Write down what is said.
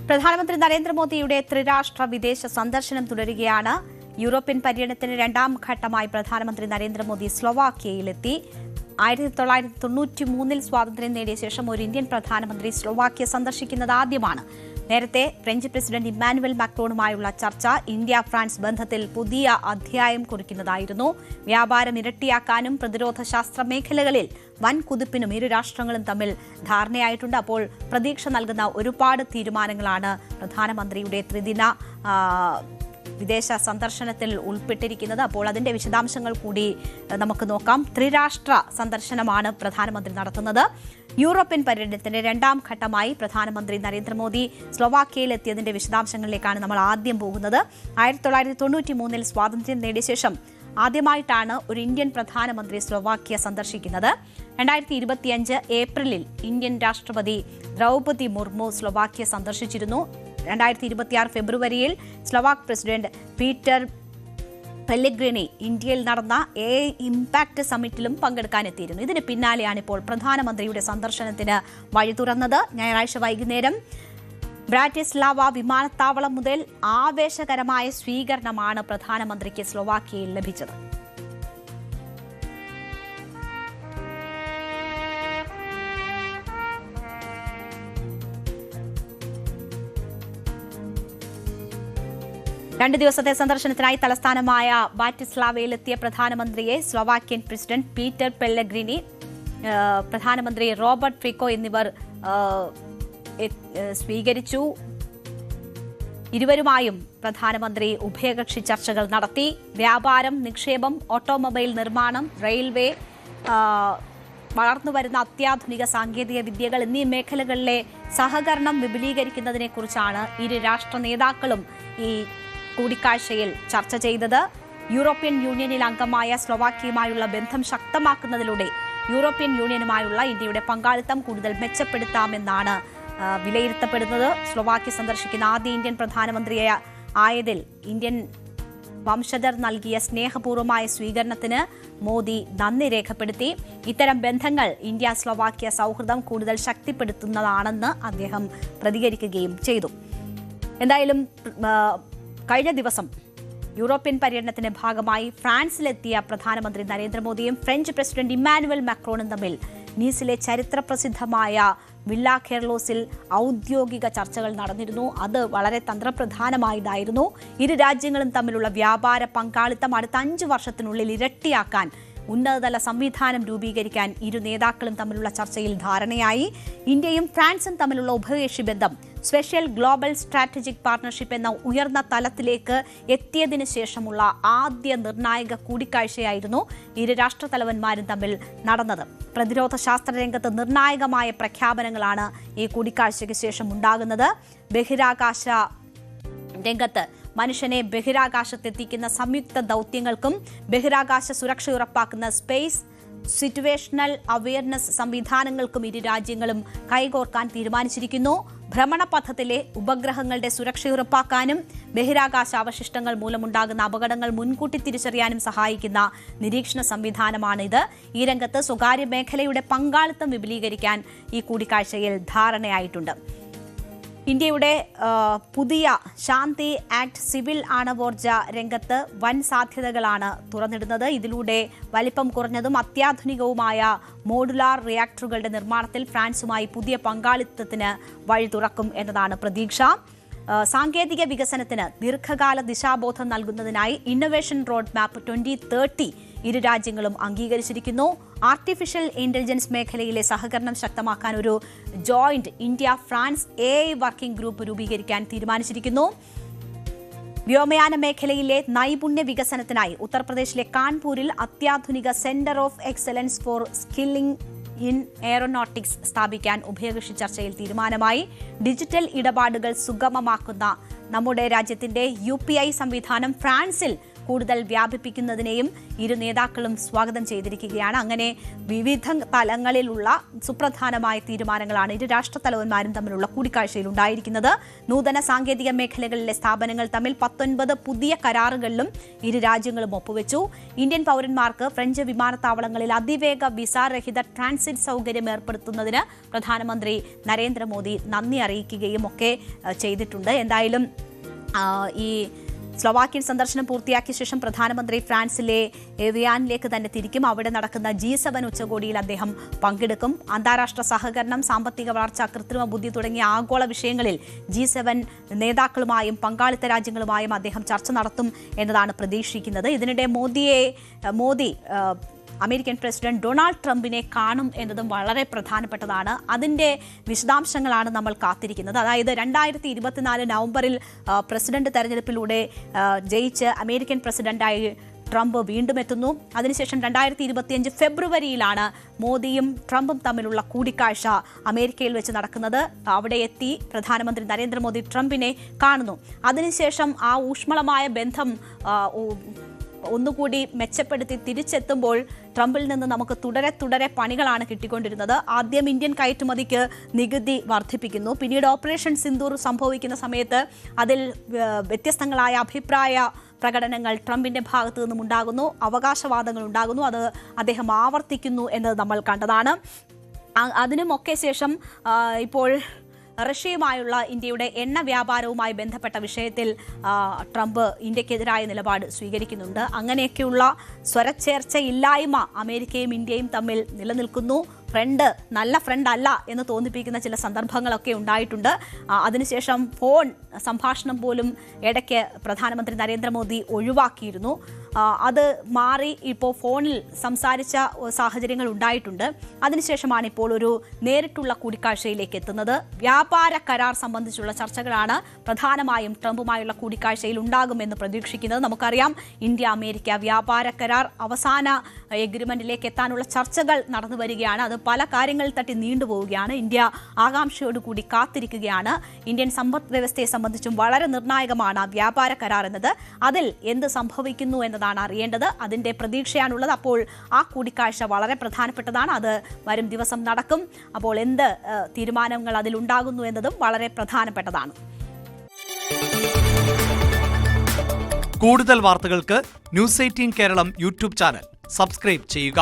പ്രധാനമന്ത്രി നരേന്ദ്രമോദിയുടെ ത്രിരാഷ്ട്ര വിദേശ സന്ദർശനം തുടരുകയാണ്. യൂറോപ്യൻ പര്യടനത്തിന് രണ്ടാം ഘട്ടമായി പ്രധാനമന്ത്രി നരേന്ദ്രമോദി സ്ലോവാക്യയിലെത്തി. 1993 സ്വാതന്ത്ര്യം നേടിയ ശേഷം ഒരു ഇന്ത്യൻ പ്രധാനമന്ത്രി സ്ലോവാക്യ സന്ദർശിക്കുന്നത് ആദ്യമാണ്. നേരത്തെ ഫ്രഞ്ച് പ്രസിഡന്റ് ഇമ്മാനുവൽ മാക്രോണുമായുള്ള ചർച്ച ഇന്ത്യ ഫ്രാൻസ് ബന്ധത്തിൽ പുതിയ അധ്യായം കുറിക്കുന്നതായിരുന്നു. വ്യാപാരം ഇരട്ടിയാക്കാനും പ്രതിരോധ ശാസ്ത്ര മേഖലകളിൽ വൻ കുതിപ്പിനും ഇരു രാഷ്ട്രങ്ങളും തമ്മിൽ ധാരണയായിട്ടുണ്ട്. അപ്പോൾ പ്രതീക്ഷ നൽകുന്ന ഒരുപാട് തീരുമാനങ്ങളാണ് പ്രധാനമന്ത്രിയുടെ ത്രിദിന വിദേശ സന്ദർശനത്തിൽ ഉൾപ്പെട്ടിരിക്കുന്നത്. അപ്പോൾ അതിന്റെ വിശദാംശങ്ങൾ കൂടി നമുക്ക് നോക്കാം. ത്രിരാഷ്ട്ര സന്ദർശനമാണ് പ്രധാനമന്ത്രി നടത്തുന്നത്. യൂറോപ്യൻ പര്യടനത്തിന്റെ രണ്ടാം ഘട്ടമായി പ്രധാനമന്ത്രി നരേന്ദ്രമോദി സ്ലോവാക്യയിലെത്തിയതിന്റെ വിശദാംശങ്ങളിലേക്കാണ് നമ്മൾ ആദ്യം പോകുന്നത്. 1993 സ്വാതന്ത്ര്യം നേടിയ ശേഷം ആദ്യമായിട്ടാണ് ഒരു ഇന്ത്യൻ പ്രധാനമന്ത്രി സ്ലോവാക്യ സന്ദർശിക്കുന്നത്. 2025 ഏപ്രിലിൽ ഇന്ത്യൻ രാഷ്ട്രപതി ദ്രൗപദി മുർമു സ്ലോവാക്യ സന്ദർശിച്ചിരുന്നു. 2026 ഫെബ്രുവരിയിൽ സ്ലോവാക് പ്രസിഡന്റ് പീറ്റർ പെല്ലെഗ്രിനി ഇന്ത്യയിൽ നടന്ന ഇംപാക്ട് സമ്മിറ്റിലും പങ്കെടുക്കാനെത്തിയിരുന്നു. ഇതിന് പിന്നാലെയാണ് ഇപ്പോൾ പ്രധാനമന്ത്രിയുടെ സന്ദർശനത്തിന് വഴി തുറന്നത്. ഞായറാഴ്ച വൈകുന്നേരം ബ്രാറ്റിസ്ലാവ വിമാനത്താവളം മുതൽ ആവേശകരമായ സ്വീകരണമാണ് പ്രധാനമന്ത്രിക്ക് സ്ലോവാക്യയിൽ ലഭിച്ചത്. രണ്ട് ദിവസത്തെ സന്ദർശനത്തിനായി തലസ്ഥാനമായ ബ്രാറ്റിസ്ലാവയിലെത്തിയ പ്രധാനമന്ത്രിയെ സ്ലോവാക്യൻ പ്രസിഡന്റ് പീറ്റർ പെല്ലെഗ്രിനി, പ്രധാനമന്ത്രി റോബർട്ട് ഫിക്കോ എന്നിവർ സ്വീകരിച്ചു. ഇരുവരുമായും പ്രധാനമന്ത്രി ഉഭയകക്ഷി ചർച്ചകൾ നടത്തി. വ്യാപാരം, നിക്ഷേപം, ഓട്ടോമൊബൈൽ നിർമ്മാണം, റെയിൽവേ, വളർന്നുവരുന്ന അത്യാധുനിക സാങ്കേതിക വിദ്യകൾ എന്നീ മേഖലകളിലെ സഹകരണം വിപുലീകരിക്കുന്നതിനെക്കുറിച്ചാണ് ഇരു രാഷ്ട്ര നേതാക്കളും ഈ കൂടിക്കാഴ്ചയിൽ ചർച്ച ചെയ്തത്. യൂറോപ്യൻ യൂണിയനിൽ അംഗമായ സ്ലോവാക്യയുമായുള്ള ബന്ധം ശക്തമാക്കുന്നതിലൂടെ യൂറോപ്യൻ യൂണിയനുമായുള്ള ഇന്ത്യയുടെ പങ്കാളിത്തം കൂടുതൽ മെച്ചപ്പെടുത്താമെന്നാണ് വിലയിരുത്തപ്പെടുന്നത്. സ്ലോവാക്യ സന്ദർശിക്കുന്ന ആദ്യ ഇന്ത്യൻ പ്രധാനമന്ത്രിയായതിൽ ഇന്ത്യൻ വംശജർ നൽകിയ സ്നേഹപൂർവമായ സ്വീകരണത്തിന് മോദി നന്ദി രേഖപ്പെടുത്തി. ഇത്തരം ബന്ധങ്ങൾ ഇന്ത്യ സ്ലോവാക്യ സൗഹൃദം കൂടുതൽ ശക്തിപ്പെടുത്തുന്നതാണെന്ന് അദ്ദേഹം പ്രതികരിക്കുകയും ചെയ്തു. എന്തായാലും കഴിഞ്ഞ ദിവസം യൂറോപ്യൻ പര്യടനത്തിന്റെ ഭാഗമായി ഫ്രാൻസിലെത്തിയ പ്രധാനമന്ത്രി നരേന്ദ്രമോദിയും ഫ്രഞ്ച് പ്രസിഡന്റ് ഇമ്മാനുവൽ മാക്രോണും തമ്മിൽ നീസിലെ ചരിത്രപ്രസിദ്ധമായ വില്ല കെർലോസിൽ ഔദ്യോഗിക ചർച്ചകൾ നടന്നിരുന്നു. അത് വളരെ തന്ത്രപ്രധാനമായതായിരുന്നു. ഇരു രാജ്യങ്ങളും തമ്മിലുള്ള വ്യാപാര പങ്കാളിത്തം അടുത്ത 5 വർഷത്തിനുള്ളിൽ ഇരട്ടിയാക്കാൻ ഉന്നതതല സംവിധാനം രൂപീകരിക്കാൻ ഇരു നേതാക്കളും തമ്മിലുള്ള ചർച്ചയിൽ ധാരണയായി. ഇന്ത്യയും ഫ്രാൻസും തമ്മിലുള്ള ഉഭയകക്ഷി ബന്ധം സ്പെഷ്യൽ ഗ്ലോബൽ സ്ട്രാറ്റജിക് പാർട്ണർഷിപ്പ് എന്ന ഉയർന്ന തലത്തിലേക്ക് എത്തിയതിനു ശേഷമുള്ള ആദ്യ നിർണായക കൂടിക്കാഴ്ചയായിരുന്നു ഇരു രാഷ്ട്രതലവന്മാരും തമ്മിൽ നടന്നത്. പ്രതിരോധ ശാസ്ത്ര രംഗത്ത് നിർണായകമായ പ്രഖ്യാപനങ്ങളാണ് ഈ കൂടിക്കാഴ്ചയ്ക്ക് ശേഷം ഉണ്ടാകുന്നത്. ബഹിരാകാശ രംഗത്ത് മനുഷ്യനെ ബഹിരാകാശത്തെത്തിക്കുന്ന സംയുക്ത ദൗത്യങ്ങൾക്കും ബഹിരാകാശ സുരക്ഷ ഉറപ്പാക്കുന്ന സ്പേസ് സിറ്റുവേഷണൽ അവയർനെസ് സംവിധാനങ്ങൾക്കും ഇരു രാജ്യങ്ങളും കൈകോർക്കാൻ തീരുമാനിച്ചിരിക്കുന്നു. ഭ്രമണപഥത്തിലെ ഉപഗ്രഹങ്ങളുടെ സുരക്ഷ ഉറപ്പാക്കാനും ബഹിരാകാശ അവശിഷ്ടങ്ങൾ മൂലമുണ്ടാകുന്ന അപകടങ്ങൾ മുൻകൂട്ടി തിരിച്ചറിയാനും സഹായിക്കുന്ന നിരീക്ഷണ സംവിധാനമാണിത്. ഈ രംഗത്ത് സ്വകാര്യ മേഖലയുടെ പങ്കാളിത്തം വിപുലീകരിക്കാൻ ഈ കൂടിക്കാഴ്ചയിൽ ധാരണയായിട്ടുണ്ട്. ഇന്ത്യയുടെ പുതിയ ശാന്തി ആക്ട് സിവിൽ ആണവോർജ രംഗത്ത് വൻ സാധ്യതകളാണ് തുറന്നിടുന്നത്. ഇതിലൂടെ വലിപ്പം കുറഞ്ഞതും അത്യാധുനികവുമായ മോഡുലാർ റിയാക്ടറുകളുടെ നിർമ്മാണത്തിൽ ഫ്രാൻസുമായി പുതിയ പങ്കാളിത്തത്തിന് വഴി തുറക്കും എന്നതാണ് പ്രതീക്ഷ. സാങ്കേതിക വികസനത്തിന് ദീർഘകാല ദിശാബോധം നൽകുന്നതിനായി ഇന്നൊവേഷൻ റോഡ് മാപ്പ് 2030 ഇരു രാജ്യങ്ങളും അംഗീകരിച്ചിരിക്കുന്നു. ആർട്ടിഫിഷ്യൽ ഇന്റലിജൻസ് മേഖലയിലെ സഹകരണം ശക്തമാക്കാൻ ഒരു joint India France AI working group രൂപീകരിക്കാൻ തീരുമാനിച്ചിരിക്കുന്നു. വ്യോമയാന മേഖലയിലെ നൈപുണ്യ വികസനത്തിനായി ഉത്തർപ്രദേശിലെ കാൺപൂരിൽ അത്യാധുനിക centre of excellence four skilling in aeronautics സ്ഥാപിക്കാൻ ഉഭയകക്ഷി ചർച്ചയിൽ തീരുമാനമായി. ഡിജിറ്റൽ ഇടപാടുകൾ സുഗമമാക്കുന്ന നമ്മുടെ രാജ്യത്തിന്റെ UPI സംവിധാനം ഫ്രാൻസിൽ കൂടുതൽ വ്യാപിപ്പിക്കുന്നതിനെയും ഇരു നേതാക്കളും സ്വാഗതം ചെയ്തിരിക്കുകയാണ്. അങ്ങനെ വിവിധ തലങ്ങളിലുള്ള സുപ്രധാനമായ തീരുമാനങ്ങളാണ് ഇരു രാഷ്ട്രത്തലവന്മാരും തമ്മിലുള്ള കൂടിക്കാഴ്ചയിൽ ഉണ്ടായിരിക്കുന്നത്. നൂതന സാങ്കേതിക മേഖലകളിലെ സ്ഥാപനങ്ങൾ തമ്മിൽ 19 പുതിയ കരാറുകളിലും ഇരു രാജ്യങ്ങളും ഒപ്പുവെച്ചു. ഇന്ത്യൻ പൗരന്മാർക്ക് ഫ്രഞ്ച് വിമാനത്താവളങ്ങളിൽ അതിവേഗ വിസാരഹിത ട്രാൻസിറ്റ് സൗകര്യം ഏർപ്പെടുത്തുന്നതിന് പ്രധാനമന്ത്രി നരേന്ദ്രമോദി നന്ദി അറിയിക്കുകയും ഒക്കെ ചെയ്തിട്ടുണ്ട്. എന്തായാലും ഈ സ്ലോവാക്യൻ സന്ദർശനം പൂർത്തിയാക്കിയ ശേഷം പ്രധാനമന്ത്രി ഫ്രാൻസിലെ എവിയാനിലേക്ക് തന്നെ തിരിക്കും. അവിടെ നടക്കുന്ന G7 ഉച്ചകോടിയിൽ അദ്ദേഹം പങ്കെടുക്കും. അന്താരാഷ്ട്ര സഹകരണം, സാമ്പത്തിക വളർച്ച, കൃത്രിമ ബുദ്ധി തുടങ്ങിയ ആഗോള വിഷയങ്ങളിൽ G7 നേതാക്കളുമായും പങ്കാളിത്ത രാജ്യങ്ങളുമായും അദ്ദേഹം ചർച്ച നടത്തും എന്നതാണ് പ്രതീക്ഷിക്കുന്നത്. ഇതിനിടെ മോദി അമേരിക്കൻ പ്രസിഡന്റ് ഡൊണാൾഡ് ട്രംപിനെ കാണും എന്നതും വളരെ പ്രധാനപ്പെട്ടതാണ്. അതിൻ്റെ വിശദാംശങ്ങളാണ് നമ്മൾ കാത്തിരിക്കുന്നത്. അതായത് 2024 നവംബറിൽ പ്രസിഡന്റ് തെരഞ്ഞെടുപ്പിലൂടെ ജയിച്ച് അമേരിക്കൻ പ്രസിഡന്റായി ട്രംപ് വീണ്ടും എത്തുന്നു. അതിനുശേഷം 2025 ഫെബ്രുവരിയിലാണ് മോദിയും ട്രംപും തമ്മിലുള്ള കൂടിക്കാഴ്ച അമേരിക്കയിൽ വെച്ച് നടക്കുന്നത്. അവിടെ എത്തി പ്രധാനമന്ത്രി നരേന്ദ്രമോദി ട്രംപിനെ കാണുന്നു. അതിനുശേഷം ആ ഊഷ്മളമായ ബന്ധം ഒന്നുകൂടി മെച്ചപ്പെടുത്തി തിരിച്ചെത്തുമ്പോൾ ട്രംപിൽ നിന്ന് നമുക്ക് തുടരെ പണികളാണ് കിട്ടിക്കൊണ്ടിരുന്നത്. ആദ്യം ഇന്ത്യൻ കയറ്റുമതിക്ക് നികുതി വർദ്ധിപ്പിക്കുന്നു. പിന്നീട് ഓപ്പറേഷൻ സിന്ദൂർ സംഭവിക്കുന്ന സമയത്ത് അതിൽ വ്യത്യസ്തങ്ങളായ അഭിപ്രായ പ്രകടനങ്ങൾ ട്രംപിന്റെ ഭാഗത്തു നിന്നും ഉണ്ടാകുന്നു, അവകാശവാദങ്ങൾ ഉണ്ടാകുന്നു. അത് അദ്ദേഹം ആവർത്തിക്കുന്നു എന്നത് നമ്മൾ കണ്ടതാണ്. അതിനുമൊക്കെ ശേഷം ഇപ്പോൾ റഷ്യയുമായുള്ള ഇന്ത്യയുടെ എണ്ണ വ്യാപാരവുമായി ബന്ധപ്പെട്ട വിഷയത്തിൽ ട്രംപ് ഇന്ത്യക്കെതിരായ നിലപാട് സ്വീകരിക്കുന്നുണ്ട്. അങ്ങനെയൊക്കെയുള്ള സ്വരച്ചേർച്ചയില്ലായ്മ അമേരിക്കയും ഇന്ത്യയും തമ്മിൽ നിലനിൽക്കുന്നു. നല്ല ഫ്രണ്ട് അല്ല എന്ന് തോന്നിപ്പിക്കുന്ന ചില സന്ദർഭങ്ങളൊക്കെ ഉണ്ടായിട്ടുണ്ട്. അതിനുശേഷം ഫോൺ സംഭാഷണം പോലും ഇടയ്ക്ക് പ്രധാനമന്ത്രി നരേന്ദ്രമോദി ഒഴിവാക്കിയിരുന്നു. അത് മാറി ഇപ്പോൾ ഫോണിൽ സംസാരിച്ച സാഹചര്യങ്ങൾ ഉണ്ടായിട്ടുണ്ട്. അതിനുശേഷമാണ് ഇപ്പോൾ ഒരു നേരിട്ടുള്ള കൂടിക്കാഴ്ചയിലേക്ക് എത്തുന്നത്. വ്യാപാര കരാർ സംബന്ധിച്ചുള്ള ചർച്ചകളാണ് പ്രധാനമായും ട്രംപുമായുള്ള കൂടിക്കാഴ്ചയിൽ ഉണ്ടാകുമെന്ന് പ്രതീക്ഷിക്കുന്നത്. നമുക്കറിയാം, ഇന്ത്യ അമേരിക്ക വ്യാപാര കരാർ അവസാന എഗ്രിമെന്റിലേക്ക് എത്താനുള്ള ചർച്ചകൾ നടന്നു വരികയാണ്. അത് പല കാര്യങ്ങളിൽ തട്ടി നീണ്ടുപോവുകയാണ്. ഇന്ത്യ ആകാംക്ഷയോടുകൂടി കാത്തിരിക്കുകയാണ്. ഇന്ത്യൻ സമ്പദ് വ്യവസ്ഥയെ സംബന്ധിച്ചും വളരെ നിർണായകമാണ് ആ വ്യാപാര കരാർ എന്നത്. അതിൽ എന്ത് സംഭവിക്കുന്നു എന്നതാണ് അറിയേണ്ടത്. അതിന്റെ പ്രതീക്ഷയാണുള്ളത്. അപ്പോൾ ആ കൂടിക്കാഴ്ച വളരെ പ്രധാനപ്പെട്ടതാണ്. അത് വരും ദിവസം നടക്കും. അപ്പോൾ എന്ത് തീരുമാനങ്ങൾ അതിലുണ്ടാകുന്നു എന്നതും വളരെ പ്രധാനപ്പെട്ടതാണ്. കൂടുതൽ വാർത്തകൾക്ക് news 18 Keralam YouTube channel subscribe ചെയ്യുക.